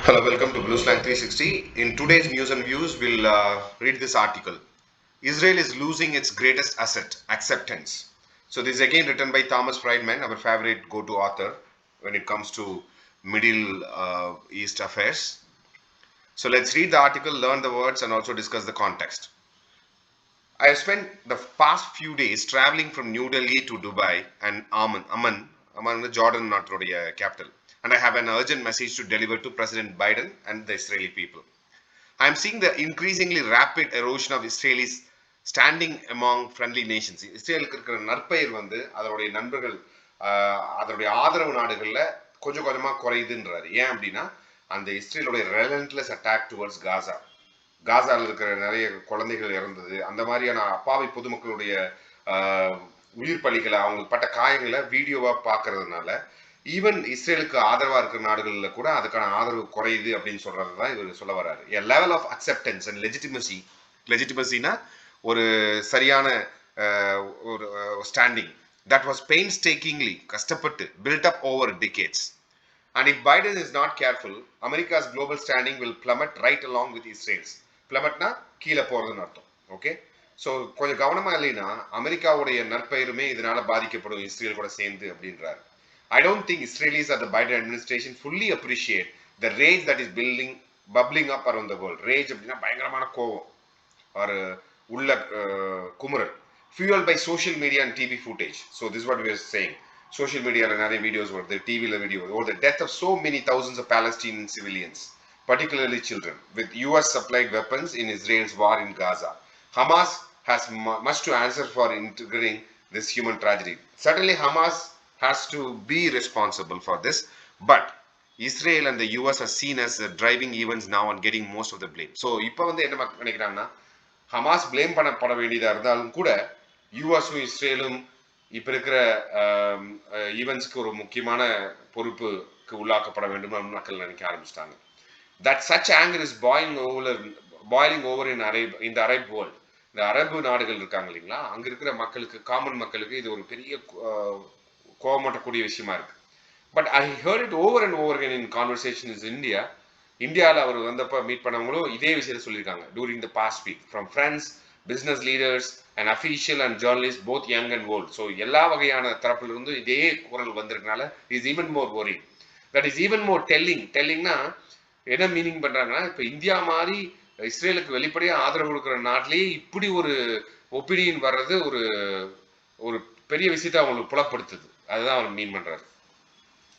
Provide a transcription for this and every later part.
Hello, welcome to Blue Slang 360. In today's news and views, we'll read this article. Israel is losing its greatest asset, acceptance. So this is again written by Thomas Friedman, our favorite go-to author when it comes to Middle East affairs. So let's read the article, learn the words, and also discuss the context. I have spent the past few days traveling from New Delhi to Dubai and Amman, the Jordan capital. And I have an urgent message to deliver to President Biden and the Israeli people. I am seeing the increasingly rapid erosion of Israelis standing among friendly nations. இஸ்ரேலுக்கு இருக்கிற நற்பெயர் வந்து அதனுடைய நண்பர்கள் அதனுடைய ஆதரவு நாடுகளில் கொஞ்சம் கொஞ்சமாக குறையுதுன்றாரு. ஏன் அப்படின்னா அந்த இஸ்ரேலுடைய ரெலன்ட்லெஸ் அட்டாக் டுவர்ட்ஸ் காசா, காசாவில் இருக்கிற நிறைய குழந்தைகள் இறந்தது, அந்த மாதிரியான அப்பாவி பொதுமக்களுடைய உயிர் பலிகளை, அவங்களுக்கு பட்ட காயங்களை வீடியோவாக பார்க்கறதுனால ஈவன் இஸ்ரேலுக்கு ஆதரவா இருக்கிற நாடுகளில் கூட அதுக்கான ஆதரவு குறையுது அப்படின்னு சொல்றது தான் இவர் சொல்ல வர்றாரு. A level of acceptance and லெஜிட்டிமசினா ஒரு சரியான ஒரு ஸ்டாண்டிங் தட் வாஸ் பெயின்ஸ்டேக்கிங்லி கஷ்டப்பட்டு build up over decades. And if Biden is not careful, America's global standing will plummet right along with Israel's. Plummetனா கீழே போறதுன்னு அர்த்தம். ஓகே, ஸோ கொஞ்சம் கவனமா இல்லைன்னா அமெரிக்காவுடைய நற்பெயருமே இதனால பாதிக்கப்படும் இஸ்ரேல் கூட சேர்ந்து அப்படின்றாரு. I don't think Israelis or the Biden administration fully appreciate the rage that is bubbling up around the world. Rage அப்படின்னா பயங்கரமான கோவம் ஒரு உள்ள குமுறல், fueled by social media and TV footage. So this is what we are saying. Social media நிறைய videos வருது, டிவியில் video or the death of so many thousands of Palestinian civilians, particularly children, with US supplied weapons in Israel's war in Gaza. Hamas has much to answer for integrating this human tragedy. Certainly Hamas has to be responsible for this, but Israel and the US are seen as driving events now and getting most of the blame. So இப்போ வந்து என்ன நினைக்கிறாங்கன்னா, Hamas blame பண்ணப்பட வேண்டியதாக இருந்தாலும் கூட யூஎஸும் இஸ்ரேலும் இப்போ இருக்கிற ஈவெண்ட்ஸ்க்கு ஒரு முக்கியமான பொறுப்புக்கு உள்ளாக்கப்பட வேண்டும் அப்படின்னு மக்கள் நினைக்க ஆரம்பிச்சிட்டாங்க. That such anger is boiling over in the Arab world. இந்த அரபு நாடுகள் இருக்காங்க இல்லைங்களா, அங்க இருக்கிற மக்களுக்கு, காமன் மக்களுக்கு இது ஒரு பெரிய கோபமூட்டக்கூடிய விஷயமா இருக்கு. But I heard it over and over again in conversation in India. இந்தியாவில் அவர் வந்தப்போ மீட் பண்ணவங்களும் இதே விஷயத்தை சொல்லியிருக்காங்க. During the past week from friends, business leaders and official and journalist both young and old. So எல்லா வகையான தரப்பிலிருந்து இதே குரல் வந்திருக்கனால is even more worry. That is even more டெல்லிங்னா என்ன மீனிங் பண்றாங்கன்னா, இப்போ இந்தியா மாதிரி இஸ்ரேலுக்கு வெளிப்படையாக ஆதரவு கொடுக்குற நாட்டிலேயே இப்படி ஒரு ஒப்பீனியன் வர்றது ஒரு ஒரு பெரிய விஷயத்தை அவங்களுக்கு புலப்படுத்துது. அதுதான் அவர் மீன் பண்றாரு.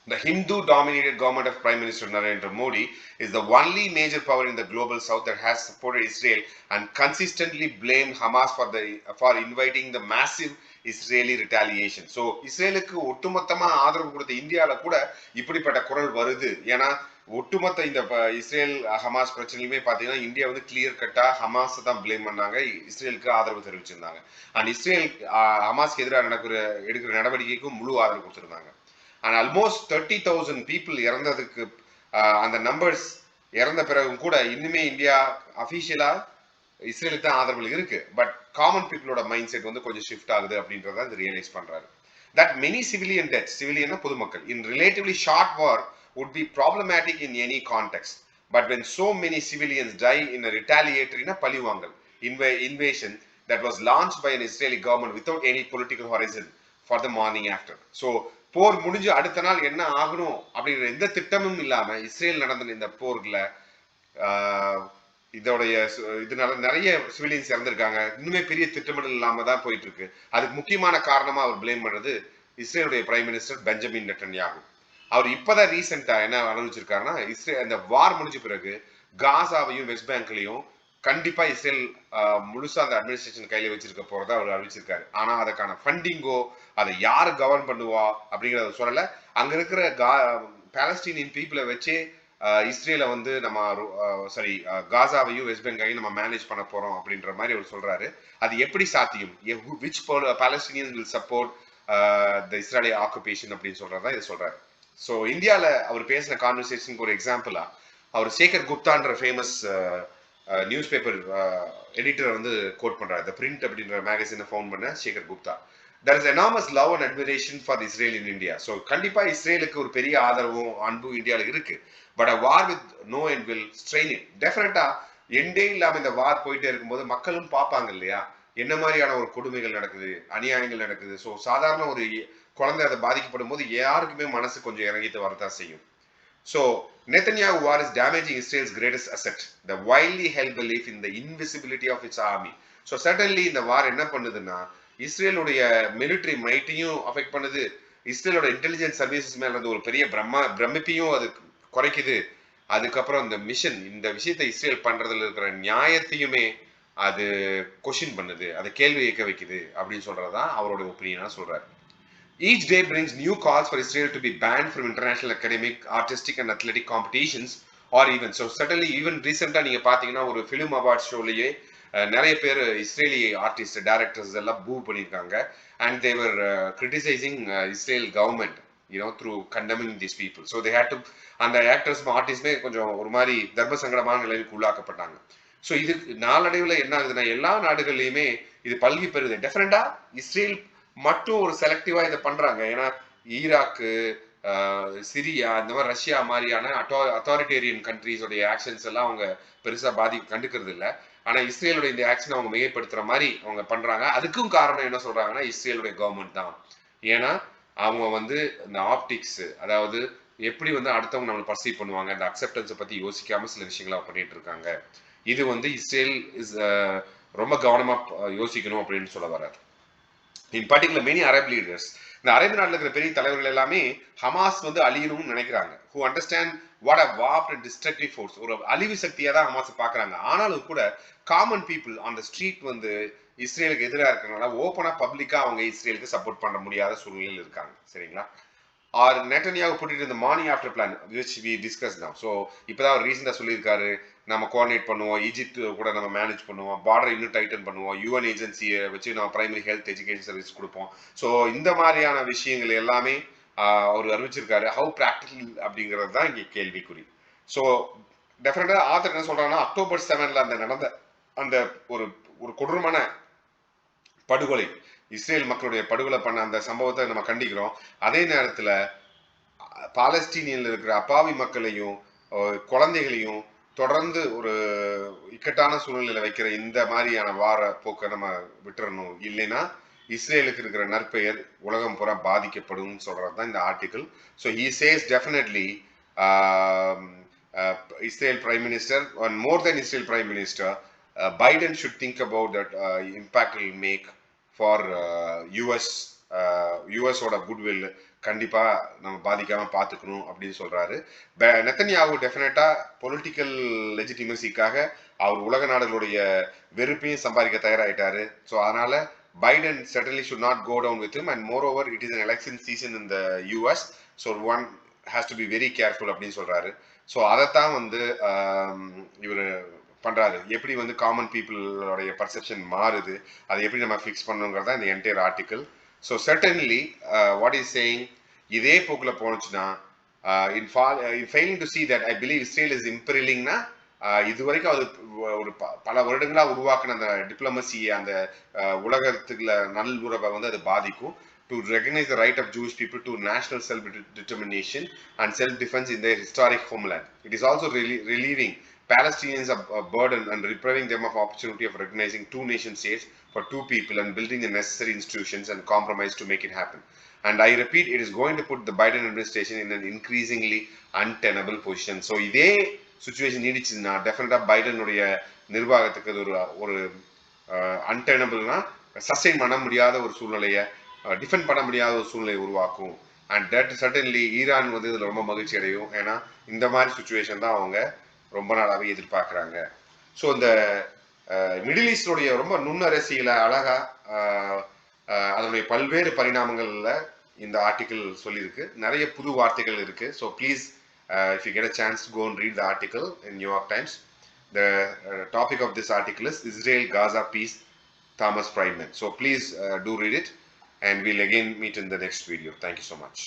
The Hindu-dominated government of Prime Minister Narendra Modi is the only major power in the global south that has supported Israel and consistently blamed Hamas for inviting the massive Israeli retaliation. So இஸ்ரேலுக்கு ஒட்டுமொத்தமா ஆதரவு கொடுத்த இந்தியாவில் கூட இப்படிப்பட்ட குரல் வருது. ஏன்னா ஒட்டுமொத்த இந்த இஸ்ரேல் ஹமாஸ் பிரச்சனையுமே பார்த்தீங்கன்னா இந்தியா வந்து கிளியர் கட்டா ஹமாஸ் தான் பிளேம் பண்ணாங்க, இஸ்ரேலுக்கு ஆதரவு தெரிவிச்சிருந்தாங்க. அண்ட் இஸ்ரேல் ஹமாஸ்க்கு எதிராக எடுக்கிற நடவடிக்கைக்கும் முழு ஆதரவு கொடுத்துருந்தாங்க. அண்ட் ஆல்மோஸ்ட் 30,000 பீப்புள் இறந்ததுக்கு அந்த நம்பர்ஸ் இறந்த பிறகும் கூட இன்னுமே இந்தியா அஃபீஷியலா இஸ்ரேலுக்கு தான் ஆதரவு இருக்கு. பட் காமன் பீப்புளோட மைண்ட் செட் வந்து கொஞ்சம் ஷிஃப்ட் ஆகுது அப்படின்றத இது ரியலைஸ் பண்றாரு. தட் மெனி சிவிலியன் டெத்ஸ், சிவிலியன்னா பொதுமக்கள், in relatively short war would be problematic in any context. But when so many civilians die in a retaliatory palivangal invasion that was launched by an Israeli government without any political horizon for the morning after. So போர் முடிஞ்சு அடுத்த நாள் என்ன ஆகணும் அப்படிங்கிற எந்த திட்டமும் இல்லாம Israel நடந்த இந்த போர்ல இதனால நிறைய சிவிலியன்ஸ் இறந்திருக்காங்க. இன்னுமே பெரிய திட்டமிடல் இல்லாம தான் போயிட்டு இருக்கு. அதுக்கு முக்கியமான காரணமா அவர் பிளேம் பண்றது இஸ்ரேலுடைய பிரைம் மினிஸ்டர் பெஞ்சமின் நெட்டன்யாகு. அவர் இப்பதான் ரீசெண்டா என்ன அறிவிச்சிருக்காருன்னா, இஸ்ரேல் அந்த வார் முடிஞ்ச பிறகு காசாவையும் வெஸ்ட் பேங்க்லையும் கண்டிப்பா இஸ்ரேல் முழுசா அந்த அட்மினிஸ்ட்ரேஷன் கையில வச்சிருக்க போறதா அவர் அறிவிச்சிருக்காரு. ஆனா அதுக்கான ஃபண்டிங்கோ அதை யாரு கவர்ன் பண்ணுவா அப்படிங்கறத சொல்லல. அங்க இருக்கிற பாலஸ்தீனியன் பீப்புளை வச்சே இஸ்ரேலை வந்து நம்ம காசாவையும் வெஸ்ட் பேங்கையும் நம்ம மேனேஜ் பண்ண போறோம் அப்படின்ற மாதிரி அவர் சொல்றாரு. அது எப்படி சாத்தியம்? Which Palestinian will support the Israeli occupation அப்படின்னு சொல்றதா இதை சொல்றாரு. ஸோ இந்தியாவில் அவர் பேசின கான்வர்சேஷனுக்கு ஒரு எக்ஸாம்பிளா அவர் சேகர் குப்தான்ற ஃபேமஸ் நியூஸ் பேப்பர் எடிட்டரை வந்து கோட் பண்றாரு. த பிரிண்ட் அப்படின்ற மேகசினை ஃபவுண்ட் பண்ண Sekar Gupta. there is enormous love and admiration for Israel in India. So கண்டிப்பா இஸ்ரேலுக்கு ஒரு பெரிய ஆதரவும் அன்பும் இந்தியால இருக்கு. But a war with no end will strain it. டெஃபினட்டா எண்டே இல்லாம இந்த வார் போயிட்டே இருக்கும்போது மக்களும் பார்ப்பாங்க இல்லையா, என்ன மாதிரியான ஒரு கொடுமைகள் நடக்குது, அநியாயங்கள் நடக்குது. ஸோ சாதாரண ஒரு குழந்தை அதை பாதிக்கப்படும் போது யாருக்குமே மனசு கொஞ்சம் இறங்கிட்டு வரதான் செய்யும். So Netanyahu war is damaging Israel's greatest asset, the widely held belief in the invisibility of its army. So certainly இந்த வார் என்ன பண்ணுதுன்னா இஸ்ரேலுடைய மிலிட்டரி மைட்டையும் அஃபெக்ட் பண்ணுது, இஸ்ரேலோட இன்டெலிஜென்ஸ் சர்வீசஸ் மேல இருந்து ஒரு பெரிய பிரமிப்பையும் அது குறைக்குது. அதுக்கப்புறம் இந்த மிஷன், இந்த விஷயத்தை இஸ்ரேல் பண்றதுல இருக்கிற நியாயத்தையுமே அது கொஸ்டின் பண்ணுது, அதை கேள்வி கேட்க வைக்குது அப்படின்னு சொல்றதுதான் அவரோட ஒப்பீனியனா சொல்றாரு. Each day brings new calls for Israel to be banned from international academic, artistic and athletic competitions or events. So certainly even recently நீங்க பாத்தீங்கன்னா ஒரு film award showலயே நிறைய பேர் இஸ்ரேலி ஆர்டிஸ்ட் டைரக்டர்ஸ் எல்லாம் பூ பண்ணியிருக்காங்க. and they were criticizing Israel government, you know, through condemning these people. So they had to, அந்த actors ஆர்டிஸ்ட்மே கொஞ்சம் ஒரு மாதிரி தர்ம சங்கடமான நிலைக்கு உள்ளாக்கப்பட்டாங்க. ஸோ இது நாளடைவில் என்ன ஆகுதுன்னா எல்லா நாடுகள்லையுமே இது பல்கி பெறுது. டெஃபினட்டா இஸ்ரேல் மட்டும் ஒரு செலக்டிவா இதை பண்றாங்க. ஏன்னா ஈராக்கு, சிரியா, இந்த மாதிரி ரஷ்யா மாதிரியான அத்தாரிட்டேரியன் கண்ட்ரீஸோடைய ஆக்ஷன்ஸ் எல்லாம் அவங்க பெருசா கண்டுக்கிறது இல்லை. ஆனா இஸ்ரேலோட இந்த ஆக்ஷன் அவங்க மிகைப்படுத்துற மாதிரி அவங்க பண்றாங்க. அதுக்கும் காரணம் என்ன சொல்றாங்கன்னா இஸ்ரேலுடைய கவர்மெண்ட் தான். ஏன்னா அவங்க வந்து இந்த ஆப்டிக்ஸ், அதாவது எப்படி வந்து அடுத்தவங்க நம்மளை பர்சீவ் பண்ணுவாங்க, இந்த அக்செப்டன்ஸை பத்தி யோசிக்காம சில விஷயங்களை பண்ணிட்டு இருக்காங்க. இது வந்து இஸ்ரேல் ரொம்ப கவனமா யோசிக்கணும் அப்படின்னு சொல்ல வர்றாரு. In particular many Arab leaders, இந்த அரேபிய நாட்டில் இருக்கிற பெரிய தலைவர்கள் எல்லாமே ஹமாஸ் வந்து அழியணும்னு நினைக்கிறாங்க. Who understand what a warped and destructive force, ஒரு அழிவு சக்தியா தான் ஹமாஸ் பாக்குறாங்க. ஆனாலும் கூட common people on the street வந்து இஸ்ரேலுக்கு எதிராக இருக்கிறனால ஓப்பனா பப்ளிக்கா அவங்க இஸ்ரேலுக்கு சப்போர்ட் பண்ண முடியாத சூழ்நிலையில் இருக்காங்க. சரிங்களா? Or Netanyahu put it in the morning after plan, which we discussed now. So இப்பதான் அவர் ரீசெண்டா சொல்லியிருக்காரு, நம்ம கோஆர்டினேட் பண்ணுவோம், ஈஜிப்ட் கூட நம்ம மேனேஜ் பண்ணுவோம், பார்டர் இன்னும் டைட்டன் பண்ணுவோம், யூஎன் ஏஜென்சியை வச்சு நம்ம பிரைமரி ஹெல்த் எஜுகேஷன் சர்வீஸ் கொடுப்போம். ஸோ இந்த மாதிரியான விஷயங்கள் எல்லாமே அவர் அறிவிச்சிருக்காரு. ஹவு ப்ராக்டிக்கல் அப்படிங்கிறது தான் இங்கே கேள்விக்குறி. ஸோ டெஃபினட்டா ஆத்தர் என்ன சொல்றாங்கன்னா, October 7 அந்த நடந்த அந்த ஒரு கொடூரமான படுகொலை, இஸ்ரேல் மக்களுடைய படுகொலை பண்ண அந்த சம்பவத்தை நம்ம கண்டிக்கிறோம். அதே நேரத்தில் பாலஸ்தீனியில் இருக்கிற அப்பாவி மக்களையும் குழந்தைகளையும் தொடர்ந்து ஒரு இக்கட்டான சூழ்நிலையில வைக்கிற இந்த மாதிரியான வார போக்கை நம்ம விட்டுறணும். இல்லைன்னா இஸ்ரேலுக்கு இருக்கிற நற்பெயர் உலகம் பூரா பாதிக்கப்படும் சொல்றதுதான் இந்த article. So he says definitely Israel prime minister, more then Israel prime minister, Biden should think about that impact it will make for US ஓட குட்வில் கண்டிப்பா நம்ம பாதிக்காம பார்த்துக்கணும் அப்படின்னு சொல்றாரு. நெத்தன்யாகு டெஃபினட்டா பொலிட்டிக்கல் லெஜிட்டிமசிக்காக அவர் உலக நாடுகளுடைய வெறுப்பையும் சம்பாதிக்க தயாராயிட்டாரு. ஸோ அதனால Biden certainly should not go down with him, and moreover it is an election season in the US, so one has to be very careful அப்படின்னு சொல்றாரு. ஸோ அதைத்தான் வந்து இவர் பண்றாரு. எப்படி வந்து காமன் பீப்புளோடைய பர்செப்ஷன் மாறுது, அதை எப்படி நம்ம ஃபிக்ஸ் பண்ணுங்கிறதா இந்த entire article. So certainly what is saying, இதே போக்கில் போனுச்சுன்னா in failing to see that I believe Israel is இம்பெரிலிங்னா, இது வரைக்கும் அது ஒரு பல வருடங்களாக உருவாக்கின அந்த டிப்ளமசியை, அந்த உலகத்துக்குள்ள நல்லுறவை வந்து அது பாதிக்கும். To recognize the right of Jewish people to national self-determination and self-defense in their historic homeland. It is also relieving Palestinians a burden and depriving them of opportunity of recognizing two nation states for two people and building the necessary institutions and compromise to make it happen. And I repeat, it is going to put the Biden administration in an increasingly untenable position. So இதே situation நீடிச்சுன்னா டெஃபினட்டா பைடனுடைய நிர்வாகத்துக்கு அது ஒரு அன்டெனபிள்னா sustain பண்ண முடியாத ஒரு சூழ்நிலையை, defend பண்ண முடியாத ஒரு சூழ்நிலையை உருவாக்கும். அண்ட் தட் சர்டன்லி ஈரான் வந்து இதில் ரொம்ப மகிழ்ச்சி அடையும். ஏன்னா இந்த மாதிரி சுச்சுவேஷன் தான் அவங்க ரொம்ப நாளாகவே எதிர்பார்க்குறாங்க. ஸோ இந்த மிடில் ஈஸ்டோடைய ரொம்ப நுண்ணரசியல அழகா அதனுடைய பல்வேறு பரிணாமங்கள்ல இந்த ஆர்டிக்கிள் சொல்லியிருக்கு. நிறைய புது வார்த்தைகள் இருக்கு. So please if you get a chance to go and read the article in New York Times. The topic of this article is Israel-Gaza peace, Thomas Friedman. So please do read it, and we'll again meet in the next video. Thank you so much.